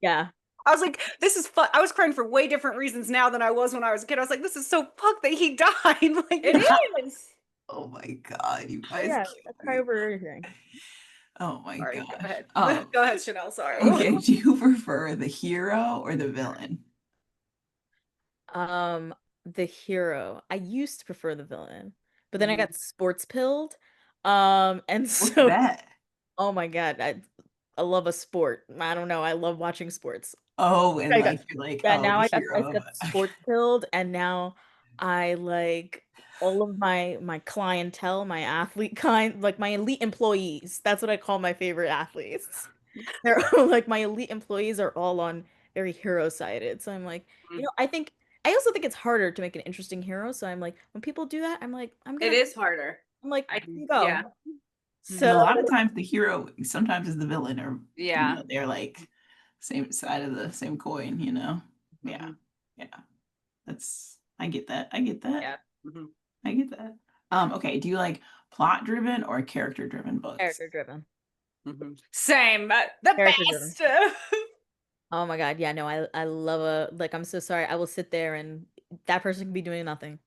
S3: yeah.
S1: I was like, this is fun. I was crying for way different reasons now than I was when I was a kid. I was like, this is so fucked that he died. Like
S2: It is.
S4: Oh my God, you guys.
S3: Yeah, I
S4: killed
S3: cry
S4: me.
S3: over everything.
S4: Oh my
S1: sorry,
S4: gosh.
S1: go ahead.
S4: Um,
S1: Go ahead, Chanel. Sorry.
S4: okay, do you prefer the hero or the villain?
S3: Um, the hero. I used to prefer the villain, but then I
S1: Mhm.
S3: got sports pilled. And
S4: What's
S3: so
S4: that?
S3: oh my God, I love a sport. I don't know. I love watching sports.
S4: Oh, and
S3: I got
S4: like you're like,
S3: Yeah,
S4: oh,
S3: now
S4: the
S3: I
S4: hero.
S3: got sports pilled, and now I like all of my clientele, my athlete kind, like my elite employees. That's what I call my favorite athletes. They're like my elite employees are all on very hero sided. So I'm like, I also think it's harder to make an interesting hero. So I'm like, when people do that, I'm like,
S2: It is harder.
S3: I'm like,
S2: I
S3: here you
S2: yeah.
S3: go.
S4: And a
S3: So
S4: lot of times the hero sometimes is the villain, or
S1: Yeah.
S4: they're like same side of the same coin, Yeah.
S1: Mhm.
S4: Yeah. I get that. I get that.
S1: Yeah. Mhm.
S4: I get that. Okay, do you like plot driven or character driven books?
S3: character driven.
S1: Mhm.
S2: Same. The
S3: Character driven.
S2: best.
S3: Oh my God, yeah, no, I love a like I'm so sorry. I will sit there and that person can be doing nothing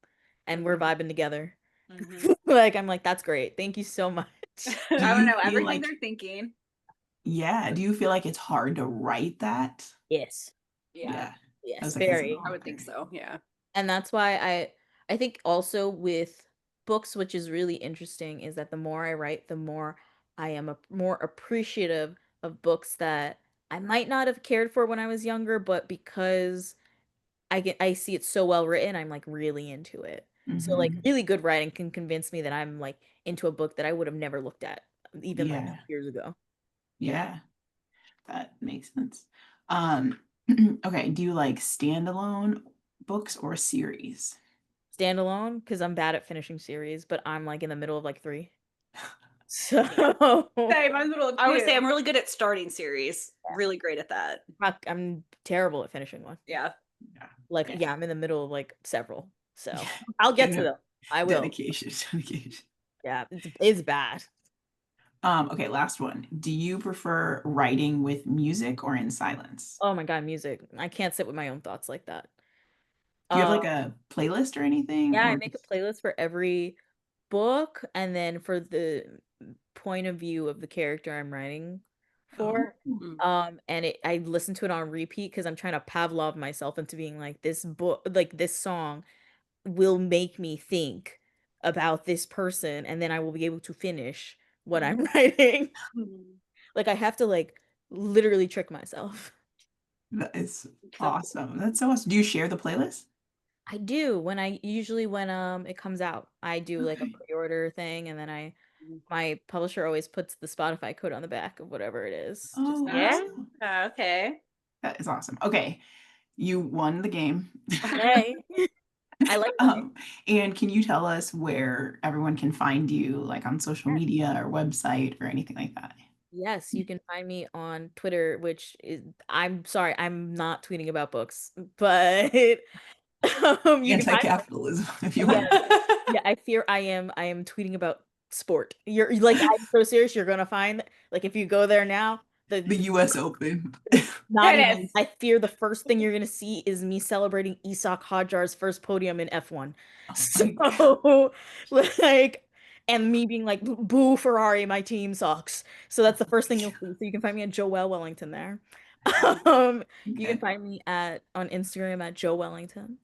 S3: and we're vibing together.
S2: Mhm.
S3: Like I'm like, that's great. Thank you so much.
S4: Do
S2: I don't
S4: you
S2: know
S4: feel
S2: everything
S4: like
S2: they're thinking.
S4: Yeah. Do you feel like it's hard to write that?
S3: Yes.
S1: Yeah,
S4: I
S3: Yes,
S4: was like, as an
S3: very.
S1: I would think
S4: author.
S1: so. Yeah.
S3: And that's why I think also with books, which is really interesting, is that the more I write, the more I am more appreciative of books that I might not have cared for when I was younger, but because I see it so well written, I'm like really into it. So like
S4: Hmm.
S3: really good writing can convince me that I'm like into a book that I would have never looked at even like
S4: Yeah.
S3: years ago.
S4: Yeah. That makes sense. Um, okay. Do you like standalone books or series?
S3: Standalone, because I'm bad at finishing series, but I'm like in the middle of like three.
S1: Yeah.
S3: So
S2: Same, I'm middle of
S1: I would say
S2: two.
S1: I'm really good at starting series. Really great at that.
S3: I'm terrible at finishing one.
S1: Yeah.
S4: Yeah.
S3: Like,
S4: Yeah.
S3: yeah, I'm in the middle of like several.
S4: Yeah.
S3: So I'll get to
S4: Yeah.
S3: them. I will.
S4: Dedication. Dedication.
S3: Yeah, it's bad.
S4: Okay, last one. Do you prefer writing with music or in silence?
S3: Oh my God, music. I can't sit with my own thoughts like that.
S4: Do you have
S3: Uh,
S4: like a playlist or anything?
S3: yeah, I
S4: Or
S3: make a
S4: just
S3: playlist for every book, and then for the point of view of the character I'm writing
S4: oh,
S3: for.
S1: Mm.
S3: And I listen to it on repeat because I'm trying to Pavlov myself into being like this book, like this song will make me think about this person, and then I will be able to finish what I'm writing. Like I have to like literally trick myself.
S4: that is
S1: So cool.
S4: awesome. That's so awesome. Do you share the playlist?
S3: I do when I usually when it comes out, I do like a
S4: Okay.
S3: pre-order thing, and then my publisher always puts the Spotify code on the back of whatever it is. Just
S4: Oh,
S1: Yeah.
S4: awesome.
S1: Okay.
S4: That is awesome. Okay, you won the game.
S3: Yay. I like that.
S4: Um, and can you tell us where everyone can find you, like on social
S3: Yes.
S4: media or website or anything like that?
S3: Yes, you can find me on Twitter, which is I'm sorry, I'm not tweeting about books, but you can find
S4: Anti-capitalism, if you
S3: yeah,
S4: will.
S3: yeah, I am tweeting about sport. You're like I'm so serious, you're gonna find like if you go there now,
S4: The US Open.
S3: not even
S2: Tennis.
S3: I fear the first thing you're gonna see is me celebrating Isak Hajar's first podium in F1.
S4: Oh my God.
S3: So like and me being like boo Ferrari, my team sucks. So that's the first thing you'll see. So you can find me at Joelle Wellington there. Um, you can
S4: Okay.
S3: find me at on Instagram at Joe Wellington.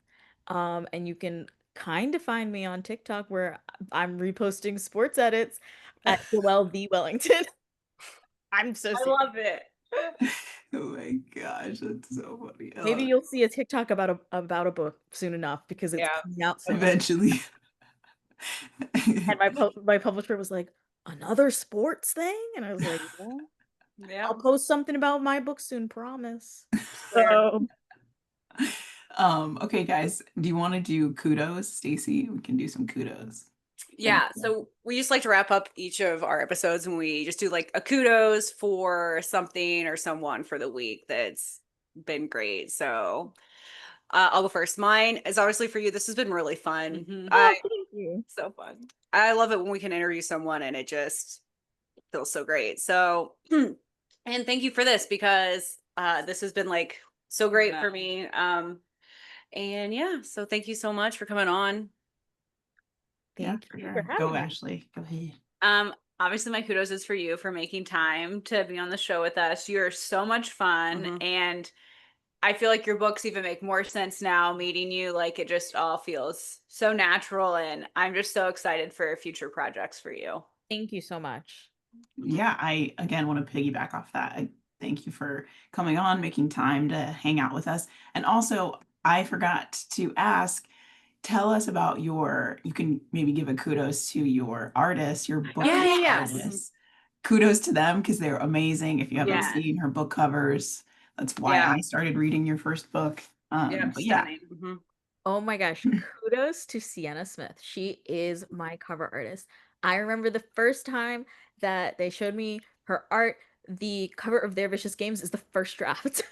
S3: And you can kind of find me on TikTok where I'm reposting sports edits at Joelle V Wellington. I'm so
S2: I
S3: serious.
S2: love it.
S4: Oh my gosh, that's so funny. I
S3: Maybe
S4: love
S3: you'll see a TikTok about a book soon enough because it's
S2: Yeah.
S3: coming out
S4: it.
S3: soon.
S4: Eventually.
S3: And my publisher was like, "Another sports thing?" And I was like, "Yeah,
S2: Yeah.
S3: I'll post something about my book soon, promise."
S2: Swear.
S3: So,
S4: Okay, guys, do you want to do kudos, Stacy? We can do some kudos. Thank
S1: Yeah.
S4: you.
S1: So we just like to wrap up each of our episodes and we just do like a kudos for something or someone for the week that's been great. So I'll go first. Mine is obviously for you. This has been really fun.
S2: Mhm.
S3: oh, thank you.
S1: So fun. I love it when we can interview someone and it just feels so great. So, and thank you for this because this has been like so great for
S2: Yeah.
S1: me. And yeah, so thank you so much for coming on.
S4: Yeah,
S3: Thank
S4: for
S3: you for
S4: sure. Go,
S3: having me.
S4: Ashley. Go ahead.
S1: Obviously my kudos is for you for making time to be on the show with us. You're so much fun and I feel like your books even make more sense now meeting you. Like it just all feels so natural and I'm just so excited for future projects for you.
S3: Thank you so much.
S4: Yeah, I again want to piggyback off that. Thank you for coming on, making time to hang out with us. And also, I forgot to ask, tell us about you can maybe give a kudos to your artists, your book
S1: Yeah,
S4: cover
S1: yeah, yes.
S4: artists. Kudos to them because they're amazing. If you haven't
S1: Yeah.
S4: seen her book covers, that's why
S1: Yeah.
S4: I started reading your first book.
S1: Yeah,
S4: But yeah,
S1: stunning. Mhm.
S3: Oh my gosh, kudos to Sienna Smith. She is my cover artist. I remember the first time that they showed me her art, the cover of Their Vicious Games is the first draft. It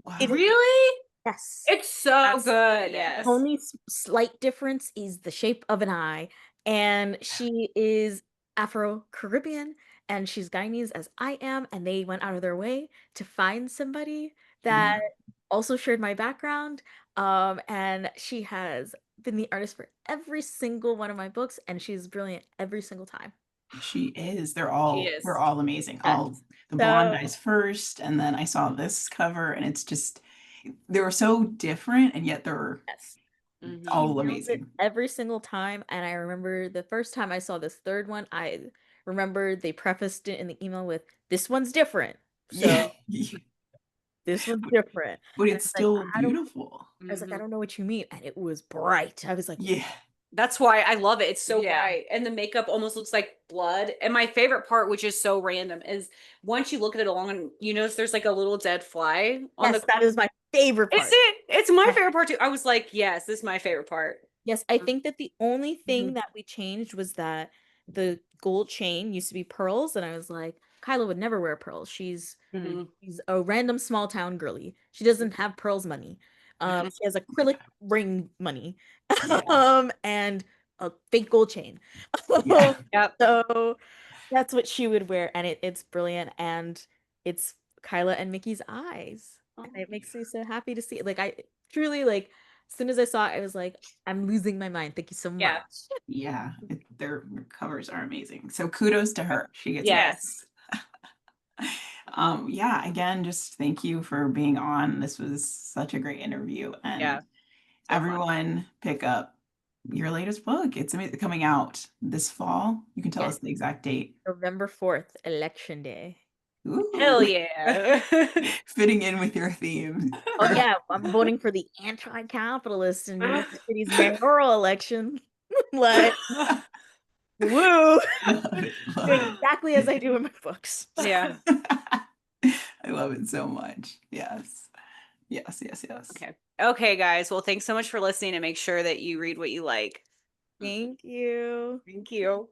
S4: wow.
S3: is
S1: Really?
S3: yes.
S2: It's so
S1: That's-
S2: good.
S1: yes.
S3: Only slight difference is the shape of an eye, and she is Afro-Caribbean and she's Guyanese as I am, and they went out of their way to find somebody that
S4: Yeah.
S3: also shared my background. And she has been the artist for every single one of my books, and she's brilliant every single time.
S4: She is. They're
S1: is.
S4: all amazing.
S3: Yes.
S4: All the
S3: So-
S4: blonde eyes first, and then I saw this cover, and it's just they were so different, and yet they're
S3: Yes.
S1: Mhm.
S4: all
S3: Nails it
S4: amazing.
S3: every single time. And I remember the first time I saw this third one, I remember they prefaced it in the email with, "This one's different." So
S4: Yeah,
S3: this one's different.
S4: but
S3: And
S4: it's
S3: I was like,
S4: still
S3: I don't,
S4: beautiful.
S3: I was like, I
S1: Mhm.
S3: don't know what you mean. And it was bright. I was like,
S4: Yeah,
S1: That's why I love it. It's so
S2: Yeah.
S1: bright. And the makeup almost looks like blood. And my favorite part, which is so random, is once you look at it along and you notice there's like a little dead fly on
S3: yes,
S1: the
S3: that is my favorite part.
S1: Is it? It's my
S3: Yes.
S1: favorite part too. I was like, yes, this is my favorite part.
S3: Yes, I think that the only thing
S1: Mhm.
S3: that we changed was that the gold chain used to be pearls, and I was like, Kyla would never wear pearls. She's a random small town girly. She doesn't have pearls money. She has acrylic ring money, and a fake gold chain.
S4: yeah,
S1: Yep.
S3: So that's what she would wear, and it's brilliant, and it's Kyla and Mickey's eyes. And it makes me so happy to see it. Like I truly like as soon as I saw it, I was like, I'm losing my mind. Thank you so much.
S1: Yeah.
S4: yeah. Their covers are amazing. So kudos to her. She gets
S1: Yes.
S4: yeah, again, just thank you for being on. This was such a great interview, and
S1: Yeah. So fun.
S4: everyone pick up your latest book. It's coming out this fall. You can tell
S3: Yes.
S4: us the exact date.
S3: November 4th, Election Day.
S4: Ooh.
S1: Hell yeah.
S4: Fitting in with your theme.
S3: Oh yeah, I'm voting for the anti-capitalist in New York City's mayoral election. Like, woo!
S4: Love it, love
S3: Doing
S4: it.
S3: exactly as I do in my books.
S1: Yeah.
S4: I love it so much. Yes. Yes, yes, yes.
S1: Okay. Okay, guys. Well, thanks so much for listening and make sure that you read what you like.
S3: Thank you.
S1: Thank you.